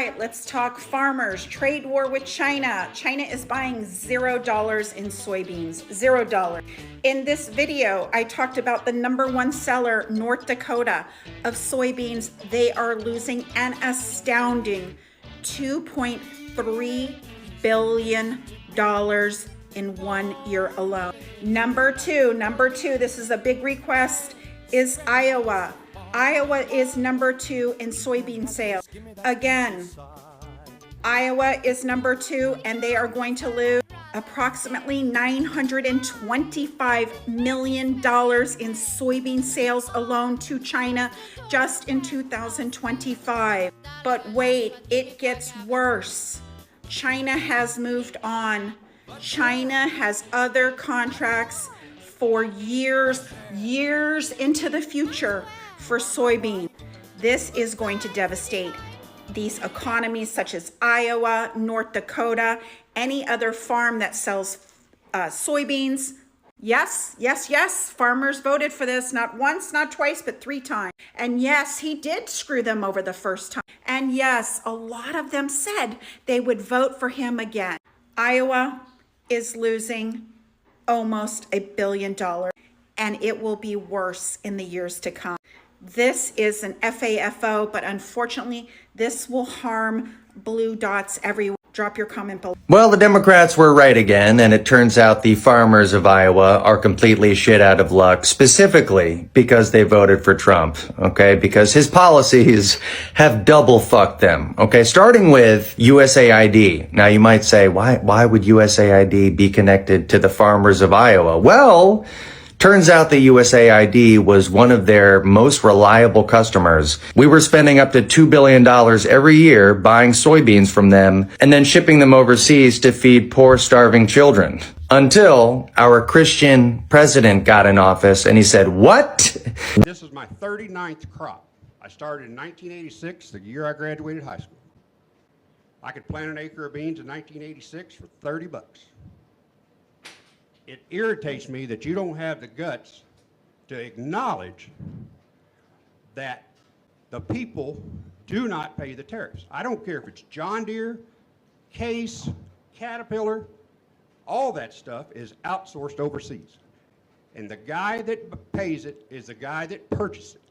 right, let's talk farmers. Trade war with China. China is buying $0 in soybeans, $0. In this video, I talked about the #1 seller, North Dakota, of soybeans. They are losing an astounding $2.3 billion in 1 year alone. Number two, this is a big request, is Iowa. Iowa is #2 in soybean sales. Again, Iowa is #2, and they are going to lose approximately $925 million in soybean sales alone to China just in 2025. But wait, it gets worse. China has moved on. China has other contracts for years into the future for soybean. This is going to devastate these economies such as Iowa, North Dakota, any other farm that sells soybeans. Yes, farmers voted for this, not once, not twice, but 3 times. And yes, he did screw them over the first time. And yes, a lot of them said they would vote for him again. Iowa is losing almost $1 billion, and it will be worse in the years to come. This is an FAFO, but unfortunately, this will harm blue dots everywhere. Drop your comment below. Well, the Democrats were right again, and it turns out the farmers of Iowa are completely shit out of luck, specifically because they voted for Trump, okay? Because his policies have double fucked them, okay? Starting with USAID. Now, you might say, why would USAID be connected to the farmers of Iowa? Well, turns out the USAID was one of their most reliable customers. We were spending up to $2 billion every year buying soybeans from them and then shipping them overseas to feed poor, starving children. Until our Christian president got in office and he said, what? This is my 39th crop. I started in 1986, the year I graduated high school. I could plant an acre of beans in 1986 for 30 bucks. It irritates me that you don't have the guts to acknowledge that the people do not pay the tariffs. I don't care if it's John Deere, Case, Caterpillar, all that stuff is outsourced overseas. And the guy that pays it is the guy that purchased it.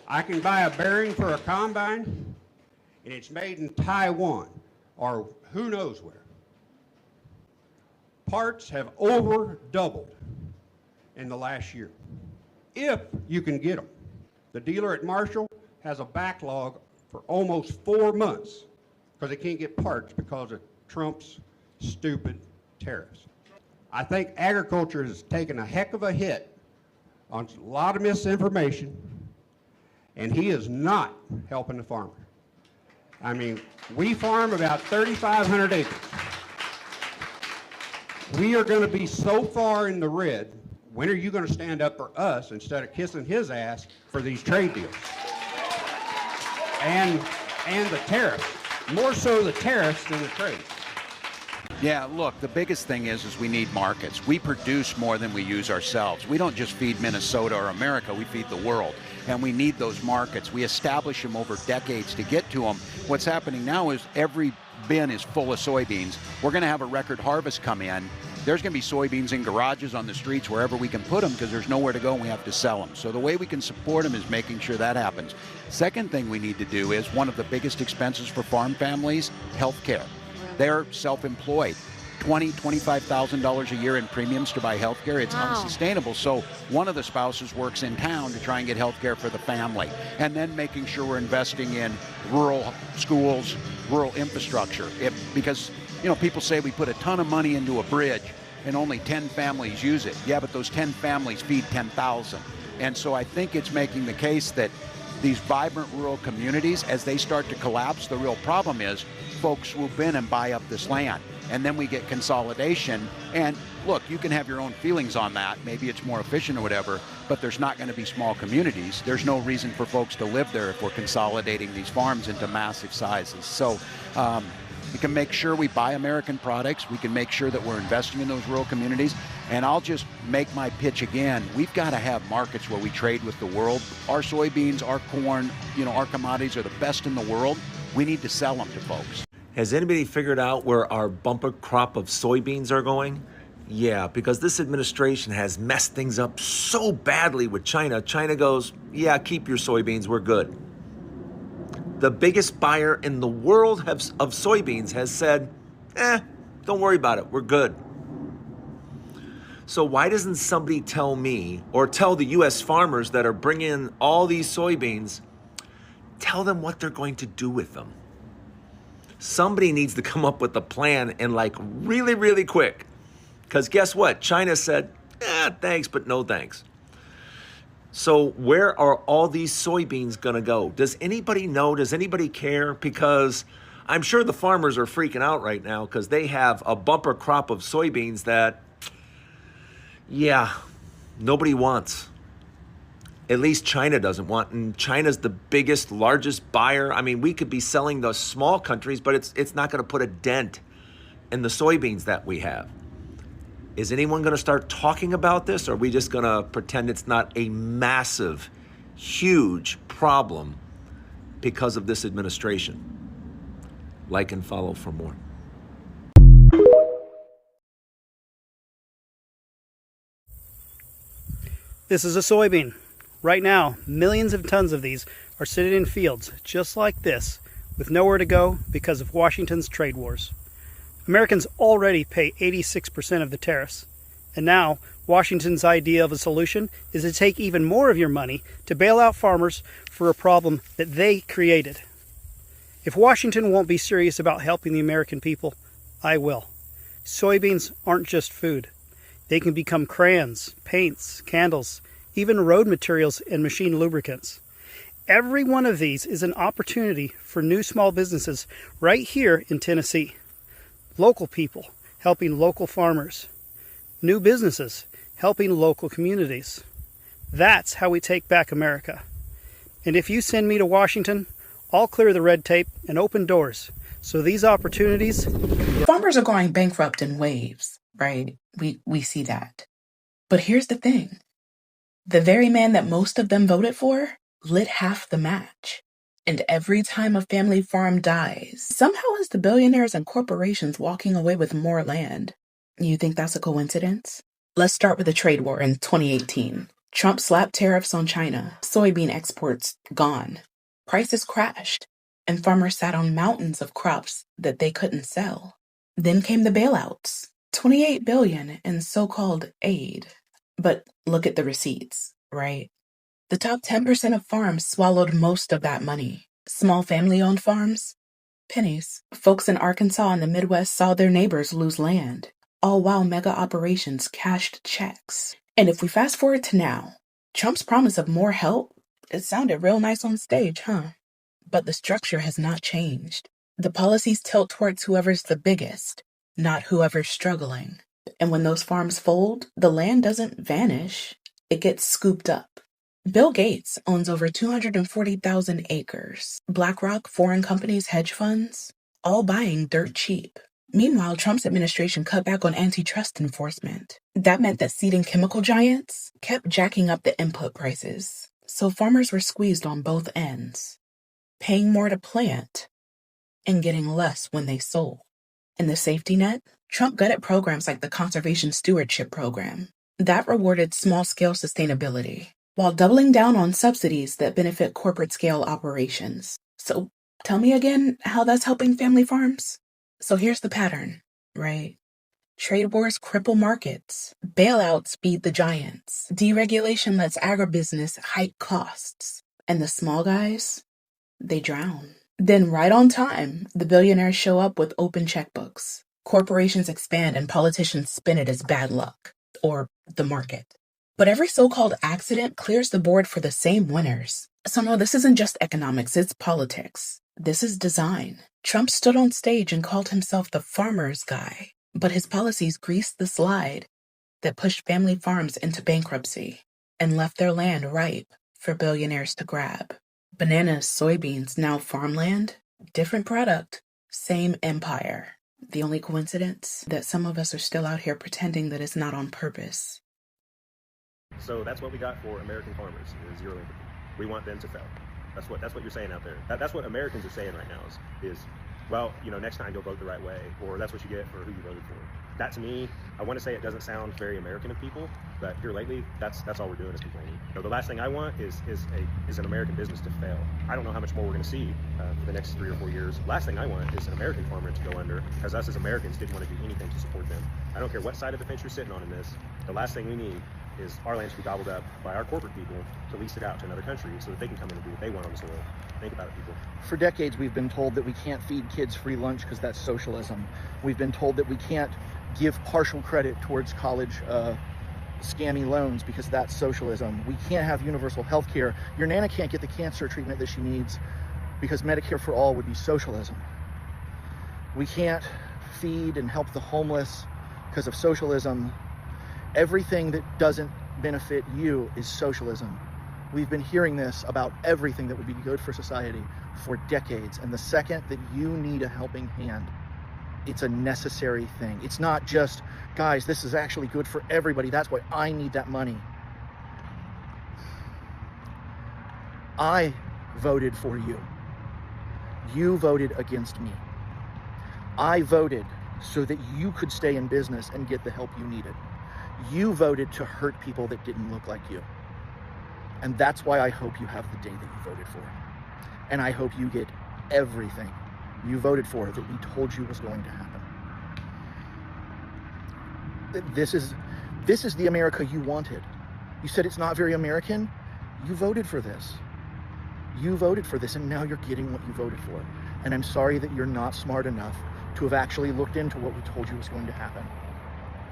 I can buy a bearing for a combine, and it's made in Taiwan or who knows where. Parts have over doubled in the last year, if you can get them. The dealer at Marshall has a backlog for almost 4 months because they can't get parts because of Trump's stupid tariffs. I think agriculture has taken a heck of a hit on a lot of misinformation, and he is not helping the farmer. I mean, we farm about 3,500 acres. We are going to be so far in the red. When are you going to stand up for us instead of kissing his ass for these trade deals? And the tariffs. More so the tariffs than the trade. Yeah, look, the biggest thing is we need markets. We produce more than we use ourselves. We don't just feed Minnesota or America, we feed the world. And we need those markets. We establish them over decades to get to them. What's happening now is every bin is full of soybeans. We're going to have a record harvest come in. There's going to be soybeans in garages, on the streets, wherever we can put them, because there's nowhere to go and we have to sell them. So the way we can support them is making sure that happens. Second thing we need to do is one of the biggest expenses for farm families, health care. They're self-employed. $25,000 a year in premiums to buy health care. It's unsustainable. So one of the spouses works in town to try and get health care for the family. And then making sure we're investing in rural schools, rural infrastructure. Because, you know, people say we put a ton of money into a bridge and only 10 families use it. Yeah, but those 10 families feed 10,000. And so I think it's making the case that these vibrant rural communities, as they start to collapse, the real problem is folks swoop in and buy up this land. And then we get consolidation. And look, you can have your own feelings on that. Maybe it's more efficient or whatever, but there's not going to be small communities. There's no reason for folks to live there if we're consolidating these farms into massive sizes. So we can make sure we buy American products. We can make sure that we're investing in those rural communities. And I'll just make my pitch again. We've got to have markets where we trade with the world. Our soybeans, our corn, you know, our commodities are the best in the world. We need to sell them to folks. Has anybody figured out where our bumper crop of soybeans are going? Yeah, because this administration has messed things up so badly with China. China goes, yeah, keep your soybeans, we're good. The biggest buyer in the world of soybeans has said, don't worry about it, we're good. So why doesn't somebody tell me, or tell the US farmers that are bringing in all these soybeans, tell them what they're going to do with them? Somebody needs to come up with a plan, and like really, really quick. Because guess what? China said, thanks, but no thanks. So where are all these soybeans gonna go? Does anybody know? Does anybody care? Because I'm sure the farmers are freaking out right now because they have a bumper crop of soybeans that, nobody wants. At least China doesn't want, and China's the biggest, largest buyer. I mean, we could be selling those small countries, but it's not going to put a dent in the soybeans that we have. Is anyone going to start talking about this, or are we just going to pretend it's not a massive, huge problem because of this administration? Like and follow for more. This is a soybean. Right now, millions of tons of these are sitting in fields just like this, with nowhere to go because of Washington's trade wars. Americans already pay 86% of the tariffs, and now Washington's idea of a solution is to take even more of your money to bail out farmers for a problem that they created. If Washington won't be serious about helping the American people, I will. Soybeans aren't just food. They can become crayons, paints, candles, even road materials and machine lubricants. Every one of these is an opportunity for new small businesses right here in Tennessee. Local people helping local farmers. New businesses helping local communities. That's how we take back America. And if you send me to Washington, I'll clear the red tape and open doors so these opportunities... Farmers are going bankrupt in waves, right? We see that. But here's the thing. The very man that most of them voted for lit half the match. And every time a family farm dies, somehow it's the billionaires and corporations walking away with more land. You think that's a coincidence? Let's start with the trade war in 2018. Trump slapped tariffs on China. Soybean exports gone. Prices crashed. And farmers sat on mountains of crops that they couldn't sell. Then came the bailouts. $28 billion in so-called aid. But look at the receipts, right? The top 10% of farms swallowed most of that money. Small family-owned farms? Pennies. Folks in Arkansas and the Midwest saw their neighbors lose land, all while mega operations cashed checks. And if we fast forward to now, Trump's promise of more help, it sounded real nice on stage, huh? But the structure has not changed. The policies tilt towards whoever's the biggest, not whoever's struggling. And when those farms fold, the land doesn't vanish. It gets scooped up. Bill Gates owns over 240,000 acres. BlackRock, foreign companies, hedge funds, all buying dirt cheap. Meanwhile, Trump's administration cut back on antitrust enforcement. That meant that seed and chemical giants kept jacking up the input prices. So farmers were squeezed on both ends, paying more to plant and getting less when they sold. In the safety net, Trump gutted programs like the Conservation Stewardship Program. That rewarded small-scale sustainability, while doubling down on subsidies that benefit corporate-scale operations. So tell me again how that's helping family farms? So here's the pattern, right? Trade wars cripple markets. Bailouts feed the giants. Deregulation lets agribusiness hike costs. And the small guys, they drown. Then right on time, the billionaires show up with open checkbooks. Corporations expand and politicians spin it as bad luck, or the market. But every so-called accident clears the board for the same winners. So no, this isn't just economics, it's politics. This is design. Trump stood on stage and called himself the farmer's guy, but his policies greased the slide that pushed family farms into bankruptcy and left their land ripe for billionaires to grab. Bananas, soybeans, now farmland, different product, same empire. The only coincidence that some of us are still out here pretending that it's not on purpose. So that's what we got for American farmers, is zero empathy. We want them to fail. That's what you're saying out there. That's what Americans are saying right now is well, next time you'll vote the right way, or that's what you get for who you voted for. That to me, I want to say it doesn't sound very American of people, but here lately, that's all we're doing is complaining. The last thing I want is an American business to fail. I don't know how much more we're going to see for the next 3 or 4 years. Last thing I want is an American farmer to go under, because us as Americans didn't want to do anything to support them. I don't care what side of the fence you're sitting on in this. The last thing we need is our land to be gobbled up by our corporate people to lease it out to another country so that they can come in and do what they want on the soil. Think about it, people. For decades, we've been told that we can't feed kids free lunch because that's socialism. We've been told that we can't give partial credit towards college scammy loans because that's socialism. We can't have universal health care. Your Nana can't get the cancer treatment that she needs because Medicare for all would be socialism. We can't feed and help the homeless because of socialism. Everything that doesn't benefit you is socialism. We've been hearing this about everything that would be good for society for decades. And the second that you need a helping hand, it's a necessary thing. It's not just, guys, this is actually good for everybody. That's why I need that money. I voted for you. You voted against me. I voted so that you could stay in business and get the help you needed. You voted to hurt people that didn't look like you. And that's why I hope you have the day that you voted for. And I hope you get everything you voted for that we told you was going to happen. This is the America you wanted. You said it's not very American. You voted for this. You voted for this, and now you're getting what you voted for. And I'm sorry that you're not smart enough to have actually looked into what we told you was going to happen.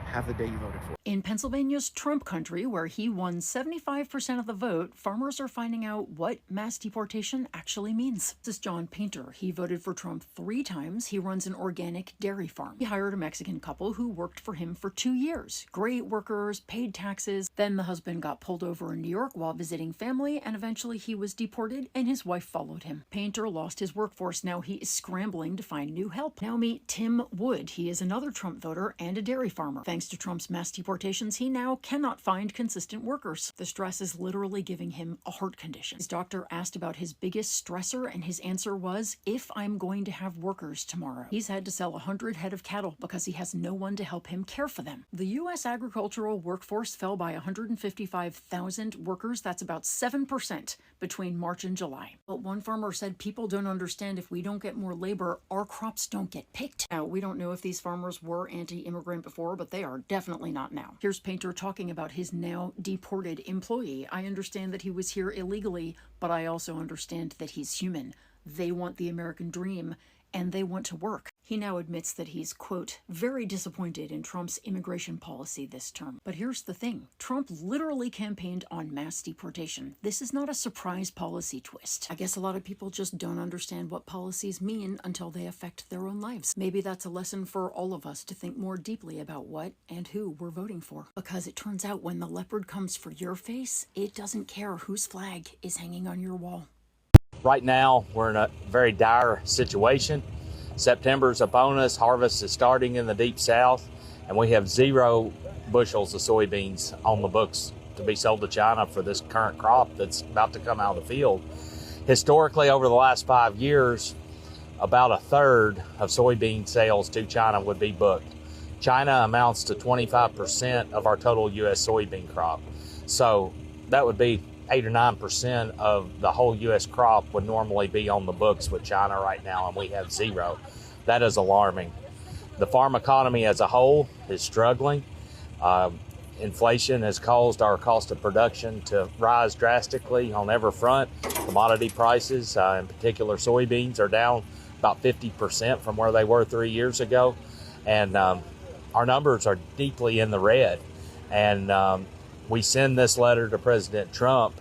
Have the day you voted for. In Pennsylvania's Trump country, where he won 75% of the vote, farmers are finding out what mass deportation actually means. This is John Painter. He voted for Trump 3 times. He runs an organic dairy farm. He hired a Mexican couple who worked for him for 2 years. Great workers, paid taxes. Then the husband got pulled over in New York while visiting family, and eventually he was deported, and his wife followed him. Painter lost his workforce. Now he is scrambling to find new help. Now meet Tim Wood. He is another Trump voter and a dairy farmer. Thanks to Trump's mass deportations, he now cannot find consistent workers. The stress is literally giving him a heart condition. His doctor asked about his biggest stressor, and his answer was, if I'm going to have workers tomorrow. He's had to sell 100 head of cattle because he has no one to help him care for them. The U.S. agricultural workforce fell by 155,000 workers. That's about 7% between March and July. But one farmer said, people don't understand, if we don't get more labor, our crops don't get picked. Now, we don't know if these farmers were anti-immigrant before, but they are definitely not now. Here's Painter talking about his now deported employee. I understand that he was here illegally, but I also understand that he's human. They want the American dream, and they want to work. He now admits that he's, quote, very disappointed in Trump's immigration policy this term. But here's the thing. Trump literally campaigned on mass deportation. This is not a surprise policy twist. I guess a lot of people just don't understand what policies mean until they affect their own lives. Maybe that's a lesson for all of us to think more deeply about what and who we're voting for. Because it turns out when the leopard comes for your face, it doesn't care whose flag is hanging on your wall. Right now, we're in a very dire situation. September's upon us, harvest is starting in the deep south, and we have 0 bushels of soybeans on the books to be sold to China for this current crop that's about to come out of the field. Historically, over the last 5 years, about 1/3 of soybean sales to China would be booked. China amounts to 25% of our total U.S. soybean crop. So that would be 8 or 9% of the whole U.S. crop would normally be on the books with China right now, and we have 0. That is alarming. The farm economy as a whole is struggling. Inflation has caused our cost of production to rise drastically on every front. Commodity prices, in particular soybeans, are down about 50% from where they were 3 years ago. And our numbers are deeply in the red. And we send this letter to President Trump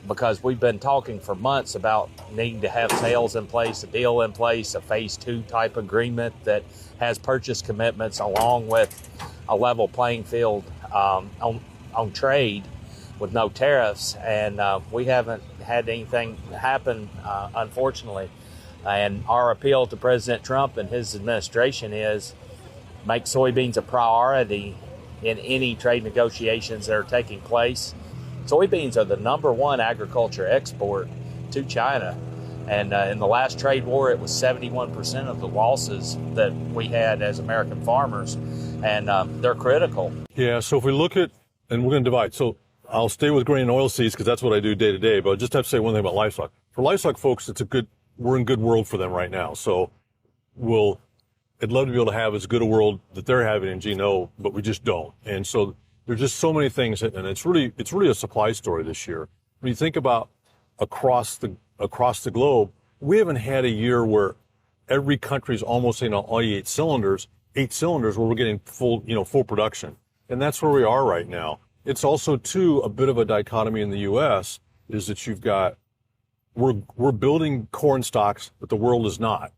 because we've been talking for months about needing to have sales in place, a deal in place, a phase 2 type agreement that has purchase commitments along with a level playing field on trade with no tariffs. And we haven't had anything happen, unfortunately. And our appeal to President Trump and his administration is make soybeans a priority in any trade negotiations that are taking place. Soybeans are the #1 agriculture export to China. And in the last trade war, it was 71% of the losses that we had as American farmers, and they're critical. Yeah, so if we look at, and we're going to divide, so I'll stay with grain and oilseeds because that's what I do day to day, but I just have to say one thing about livestock. For livestock folks, we're in good world for them right now. So I'd love to be able to have as good a world that they're having in GNO, but we just don't. And so there's just so many things, and it's really a supply story this year. When you think about across the globe, we haven't had a year where every country's almost saying all 8 cylinders where we're getting full production. And that's where we are right now. It's also too a bit of a dichotomy in the US is that we're building corn stocks, but the world is not.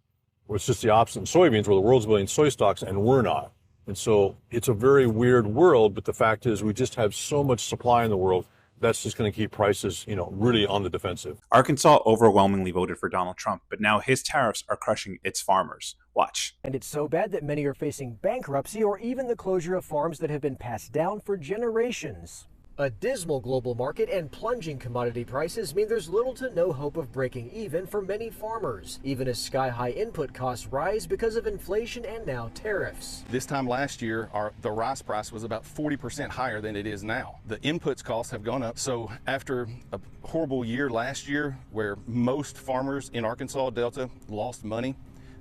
It's just the opposite in soybeans, where the world's building soy stocks and we're not. And so it's a very weird world, but the fact is we just have so much supply in the world. That's just going to keep prices, really on the defensive. Arkansas overwhelmingly voted for Donald Trump, but now his tariffs are crushing its farmers. Watch. And it's so bad that many are facing bankruptcy or even the closure of farms that have been passed down for generations. A dismal global market and plunging commodity prices mean there's little to no hope of breaking even for many farmers, even as sky-high input costs rise because of inflation and now tariffs. This time last year, the rice price was about 40% higher than it is now. The inputs costs have gone up, so after a horrible year last year where most farmers in Arkansas Delta lost money,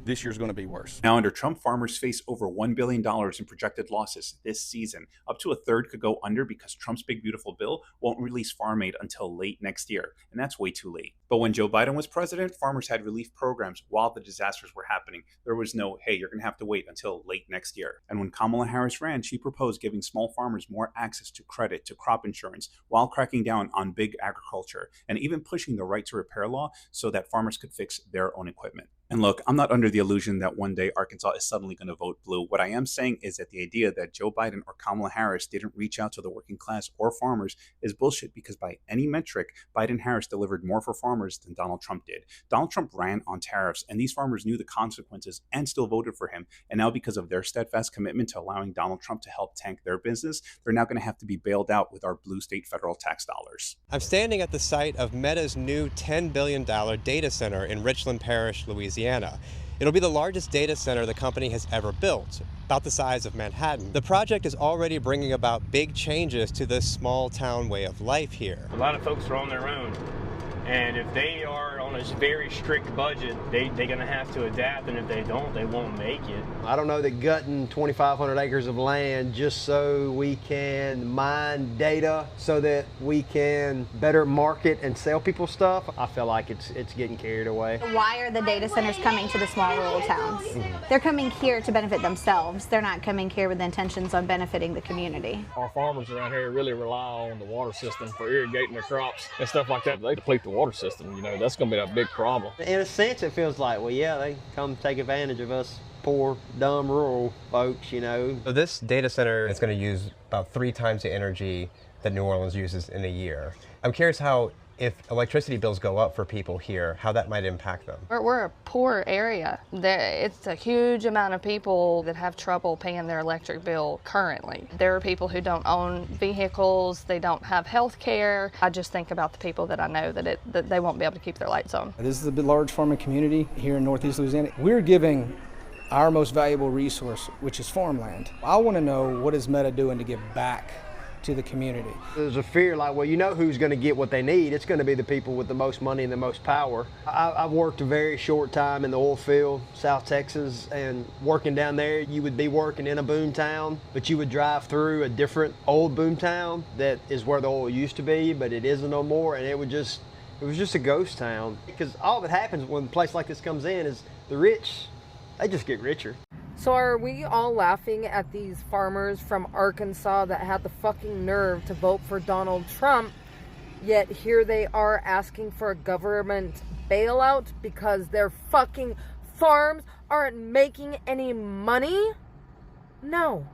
this year's going to be worse. Now, under Trump, farmers face over $1 billion in projected losses this season. Up to a third could go under because Trump's big, beautiful bill won't release farm aid until late next year. And that's way too late. But when Joe Biden was president, farmers had relief programs while the disasters were happening. There was no, hey, you're going to have to wait until late next year. And when Kamala Harris ran, she proposed giving small farmers more access to credit, to crop insurance, while cracking down on big agriculture, and even pushing the right to repair law so that farmers could fix their own equipment. And look, I'm not under the illusion that one day Arkansas is suddenly going to vote blue. What I am saying is that the idea that Joe Biden or Kamala Harris didn't reach out to the working class or farmers is bullshit, because by any metric, Biden-Harris delivered more for farmers than Donald Trump did. Donald Trump ran on tariffs, and these farmers knew the consequences and still voted for him. And now, because of their steadfast commitment to allowing Donald Trump to help tank their business, they're now going to have to be bailed out with our blue state federal tax dollars. I'm standing at the site of Meta's new $10 billion data center in Richland Parish, Louisiana. It'll be the largest data center the company has ever built, about the size of Manhattan. The project is already bringing about big changes to this small town way of life here. A lot of folks are on their own, and if they are on a very strict budget, they're going to have to adapt, and if they don't, they won't make it. I don't know that gutting 2,500 acres of land just so we can mine data so that we can better market and sell people stuff, I feel like it's getting carried away. Why are the data centers coming to the small rural towns? They're coming here to benefit themselves. They're not coming here with intentions on benefiting the community. Our farmers around here really rely on the water system for irrigating their crops and stuff like that. They deplete the water system, that's going to be a big problem. In a sense, it feels like, well, yeah, they come take advantage of us poor, dumb, rural folks, So this data center is going to use about 3 times the energy that New Orleans uses in a year. I'm curious how, if electricity bills go up for people here, how that might impact them. We're a poor area. It's a huge amount of people that have trouble paying their electric bill currently. There are people who don't own vehicles, they don't have health care. I just think about the people that I know that they won't be able to keep their lights on. This is a large farming community here in Northeast Louisiana. We're giving our most valuable resource, which is farmland. I want to know, what is Meta doing to give back to the community? There's a fear like, well, who's going to get what they need. It's going to be the people with the most money and the most power. I've worked a very short time in the oil field, South Texas, and working down there, you would be working in a boom town, but you would drive through a different old boom town that is where the oil used to be, but it isn't no more, and it was just a ghost town. Because all that happens when a place like this comes in is the rich, they just get richer. So are we all laughing at these farmers from Arkansas that had the fucking nerve to vote for Donald Trump, yet here they are asking for a government bailout because their fucking farms aren't making any money? No,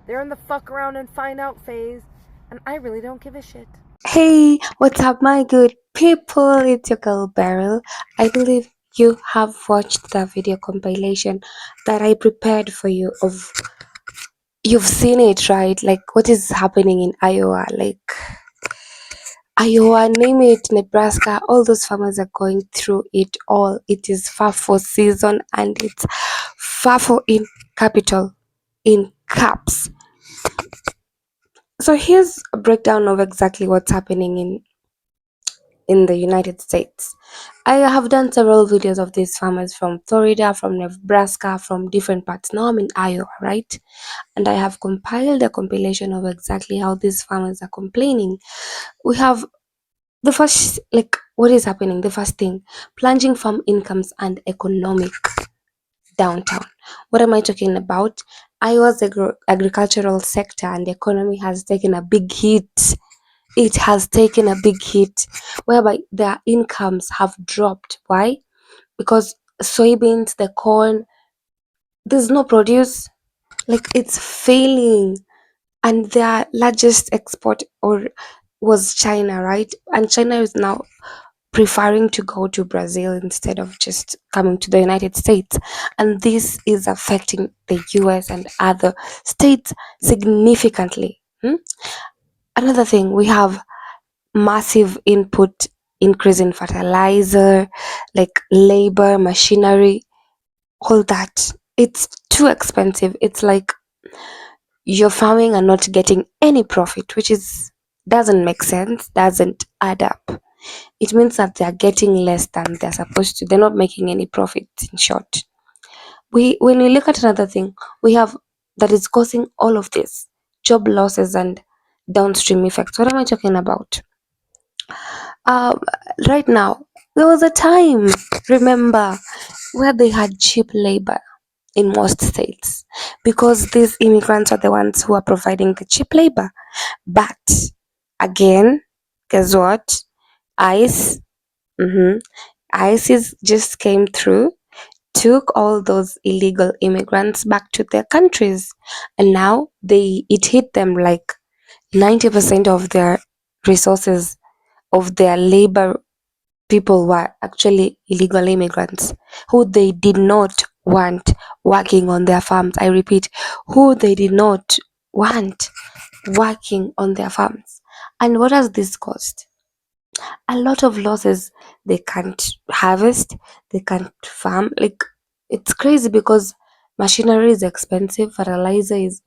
they're in the fuck around and find out phase, and I really don't give a shit. Hey, what's up, my good people? It's your girl Beryl. I believe you have watched the video compilation that I prepared for you of, you've seen it, right? Like what is happening in Iowa. Like Iowa, name it, Nebraska, all those farmers are going through it all. It is FAFO season and it's FAFO in capital, in caps. So here's a breakdown of exactly what's happening in the United States. I have done several videos of these farmers from Florida, from Nebraska, from different parts. Now I'm in Iowa, right? And I have compiled a compilation of exactly how these farmers are complaining. We have the first, like, what is happening? The first thing, plunging farm incomes and economic downtown. What am I talking about? Iowa's agricultural sector and economy has taken a big hit. It has taken a big hit whereby their incomes have dropped. Why? Because soybeans, the corn, there's no produce. Like, it's failing. And their largest export or was China, right? And China is now preferring to go to Brazil instead of just coming to the United States. And this is affecting the US and other states significantly. Another thing, we have massive input increase in fertilizer, like labor, machinery, all that. It's too expensive. It's like you're farming and not getting any profit, which is doesn't make sense, doesn't add up. It means that they're getting less than they're supposed to. They're not making any profit, in short. When we look at another thing, we have that is causing all of this job losses and downstream effects. What am I talking about? Um, right now, there was a time, remember, where they had cheap labor in most states because these immigrants are the ones who are providing the cheap labor. But again, guess what? ICE, ICE just came through, took all those illegal immigrants back to their countries, and now it hit them like 90% of their resources of their labor people were actually illegal immigrants who they did not want working on their farms. I repeat, who they did not want working on their farms. And what has this caused? A lot of losses. They can't harvest, they can't farm. Like, it's crazy because machinery is expensive, fertilizer is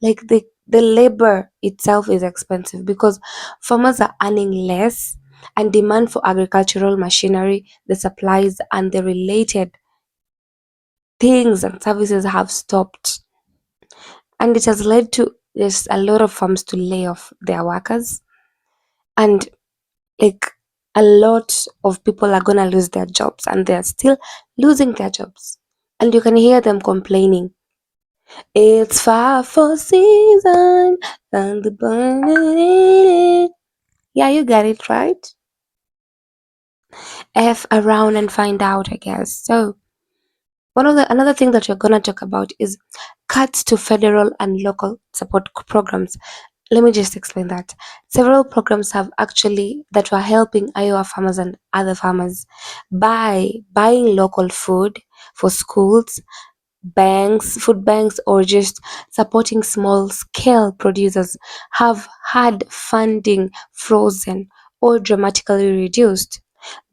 like the labor itself is expensive because farmers are earning less and demand for agricultural machinery, the supplies and the related things and services have stopped. And it has led to there's a lot of farms to lay off their workers, and like a lot of people are gonna lose their jobs and they're still losing their jobs. And you can hear them complaining. It's far for season and the burning. Yeah, you got it right. F around and find out, I guess. So another thing that you're gonna talk about is cuts to federal and local support programs. Let me just explain that. Several programs have actually that were helping Iowa farmers and other farmers by buying local food for schools, banks, food banks, or just supporting small scale producers have had funding frozen or dramatically reduced.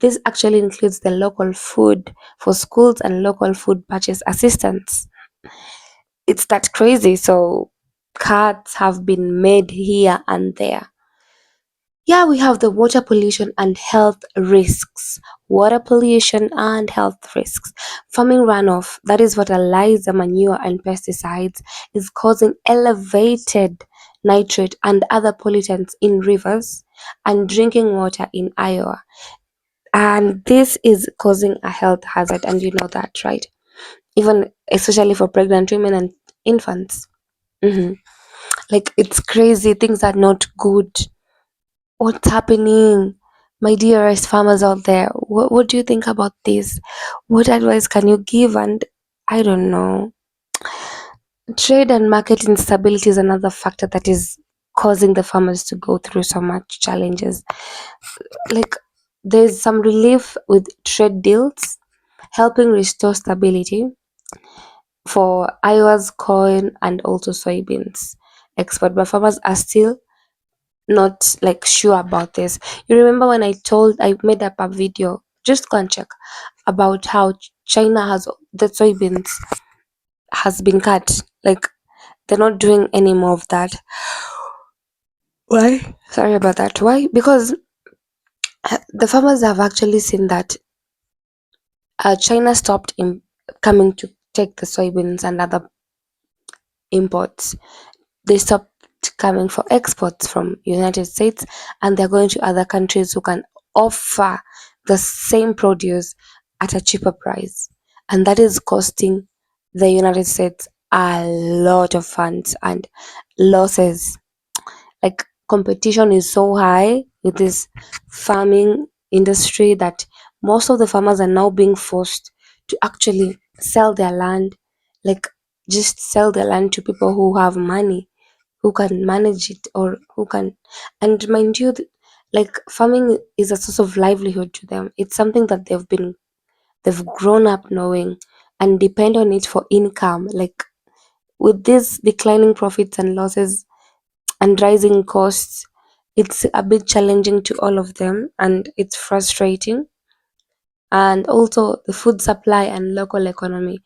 This actually includes the local food for schools and local food purchase assistance. It's that crazy. So cuts have been made here and there. Yeah, we have the water pollution and health risks. Water pollution and health risks. Farming runoff, that is fertilizer, manure, and pesticides, is causing elevated nitrate and other pollutants in rivers and drinking water in Iowa. And this is causing a health hazard, and you know that, right? Even especially for pregnant women and infants. Like, it's crazy. Things are not good. What's happening? My dearest farmers out there, what do you think about this? What advice can you give? And I don't know. Trade and market instability is another factor that is causing the farmers to go through so much challenges. Like, there's some relief with trade deals helping restore stability for Iowa's corn and also soybeans export, but farmers are still not like sure about this. You remember when I made up a video, just go and check, about how China has the soybeans has been cut. Like they're not doing any more of that. Why? Sorry about that. Why? Because the farmers have actually seen that China stopped coming to take the soybeans and other imports. They stopped coming for exports from United States, and they're going to other countries who can offer the same produce at a cheaper price, and that is costing the United States a lot of funds and losses. Like competition is so high with this farming industry that most of the farmers are now being forced to actually sell their land, like just sell their land to people who have money, who can manage it, or who can. And mind you, like farming is a source of livelihood to them. It's something that they've grown up knowing and depend on it for income. Like with these declining profits and losses and rising costs, it's a bit challenging to all of them, and it's frustrating. And also the food supply and local economy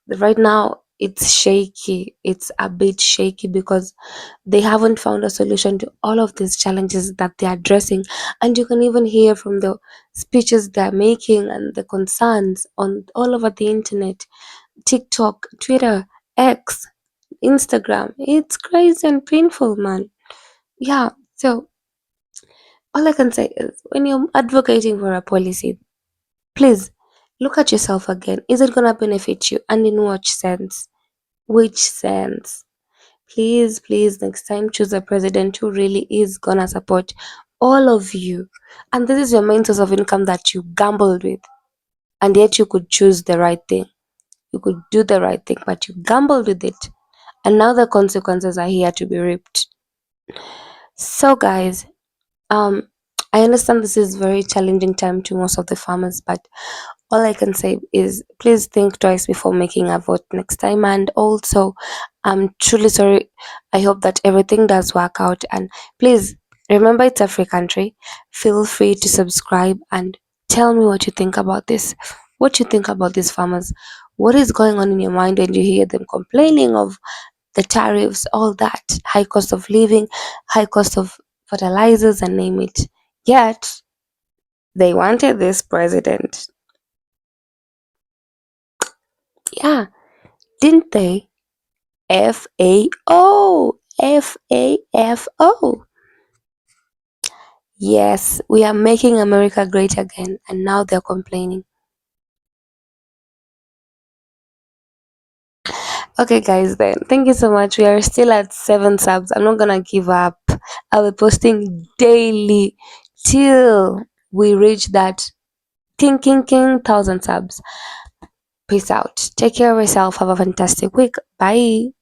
right now, it's shaky. It's a bit shaky because they haven't found a solution to all of these challenges that they're addressing. And you can even hear from the speeches they're making and the concerns on all over the internet, TikTok, Twitter, X, Instagram. It's crazy and painful, man. Yeah, so all I can say is when you're advocating for a policy, please look at yourself again. Is it gonna benefit you? And in what sense? Which sense? Please, please, next time choose a president who really is gonna support all of you. And this is your main source of income that you gambled with. And yet you could choose the right thing. You could do the right thing, but you gambled with it. And now the consequences are here to be reaped. So guys, I understand this is very challenging time to most of the farmers, but all I can say is please think twice before making a vote next time. And also, I'm truly sorry. I hope that everything does work out. And please remember, it's a free country. Feel free to subscribe and tell me what you think about this. What you think about these farmers. What is going on in your mind when you hear them complaining of the tariffs, all that, high cost of living, high cost of fertilizers, and name it. Yet, they wanted this president. Yeah, didn't they? FAO. FAFO. Yes, we are making America great again, and now they're complaining. Okay, guys, then. Thank you so much. We are still at 7 subs. I'm not gonna give up. I'll be posting daily till we reach that king 1,000 subs. Peace out. Take care of yourself. Have a fantastic week. Bye.